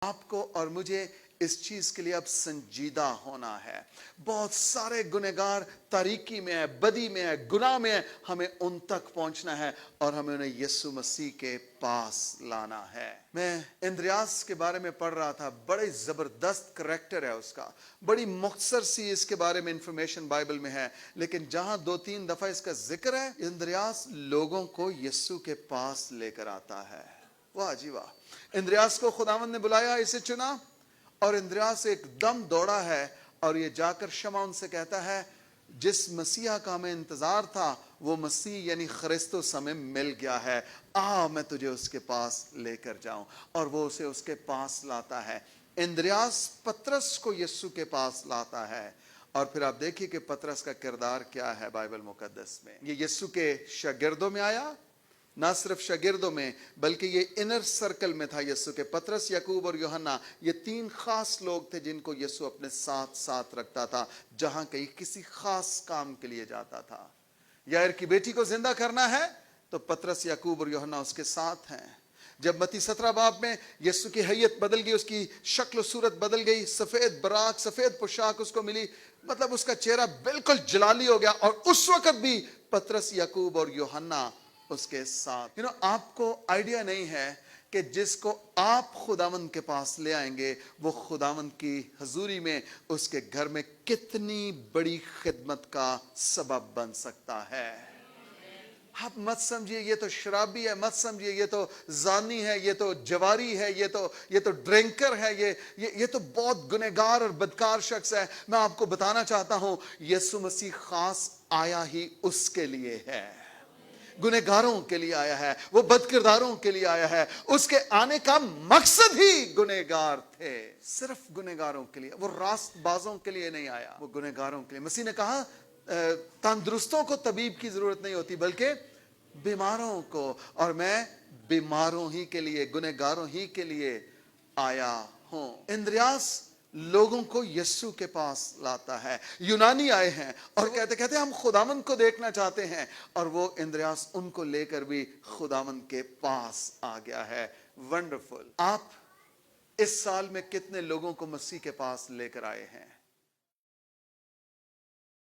آپ کو اور مجھے اس چیز کے لیے اب سنجیدہ ہونا ہے. بہت سارے گنہگار تاریکی میں ہیں، بدی میں ہیں، گناہ میں ہیں. ہمیں ان تک پہنچنا ہے اور ہمیں انہیں یسوع مسیح کے پاس لانا ہے. میں اندریاس کے بارے میں پڑھ رہا تھا. بڑے زبردست کریکٹر ہے اس کا. بڑی مختصر سی اس کے بارے میں انفارمیشن بائبل میں ہے، لیکن جہاں 2-3 دفعہ اس کا ذکر ہے، اندریاس لوگوں کو یسوع کے پاس لے کر آتا ہے. واہ جی واہ. اندریاس کو خداوند نے بلایا، اسے چنا، اور اندریاس ایک دم دوڑا ہے اور یہ جا کر شمعون سے کہتا ہے جس مسیح کا ہمیں انتظار تھا وہ مسیح یعنی خرسطس ہمیں مل گیا ہے، میں تجھے اس کے پاس لے کر جاؤں. اور وہ اسے اس کے پاس لاتا ہے. اندریاس پطرس کو یسوع کے پاس لاتا ہے. اور پھر آپ دیکھیے کہ پطرس کا کردار کیا ہے بائبل مقدس میں. یہ یسوع کے شاگردوں میں آیا، نہ صرف شاگردوں میں بلکہ یہ انر سرکل میں تھا یسوع کے. پطرس، یعقوب اور یوحنا، یہ 3 خاص لوگ تھے جن کو یسوع اپنے ساتھ ساتھ رکھتا تھا جہاں کہیں کسی خاص کام کے لیے جاتا تھا. یائر کی بیٹی کو زندہ کرنا ہے تو پطرس، یعقوب اور یوحنا اس کے ساتھ ہیں. جب متی 17 باب میں یسوع کی حیت بدل گئی، اس کی شکل و صورت بدل گئی، سفید براق، سفید پوشاک اس کو ملی، مطلب اس کا چہرہ بالکل جلالی ہو گیا، اور اس وقت بھی پطرس، یعقوب اور یوحنا اس کے ساتھ. آپ کو آئیڈیا نہیں ہے کہ جس کو آپ خداوند کے پاس لے آئیں گے وہ خداوند کی حضوری میں اس کے گھر میں کتنی بڑی خدمت کا سبب بن سکتا ہے. آپ مت سمجھیے یہ تو شرابی ہے، مت سمجھیے یہ تو زانی ہے، یہ تو جواری ہے، یہ تو ڈرنکر ہے، یہ تو بہت گنہگار اور بدکار شخص ہے. میں آپ کو بتانا چاہتا ہوں یسوع مسیح خاص آیا ہی اس کے لیے ہے، گنہگاروں کے لیے آیا ہے، وہ بد کرداروں کے لیے آیا ہے. اس کے آنے کا مقصد ہی گنہگار تھے، صرف گنہگاروں کے لیے. وہ راست بازوں کے لیے نہیں آیا، وہ گنہگاروں کے لیے. مسیح نے کہا تندرستوں کو طبیب کی ضرورت نہیں ہوتی بلکہ بیماروں کو، اور میں بیماروں ہی کے لیے، گنہگاروں ہی کے لیے آیا ہوں. اندریاس لوگوں کو یسوع کے پاس لاتا ہے. یونانی آئے ہیں اور کہتے ہم خداوند کو دیکھنا چاہتے ہیں، اور وہ اندریاس ان کو لے کر بھی خداوند کے پاس آ گیا ہے. ونڈرفل. آپ اس سال میں کتنے لوگوں کو مسیح کے پاس لے کر آئے ہیں؟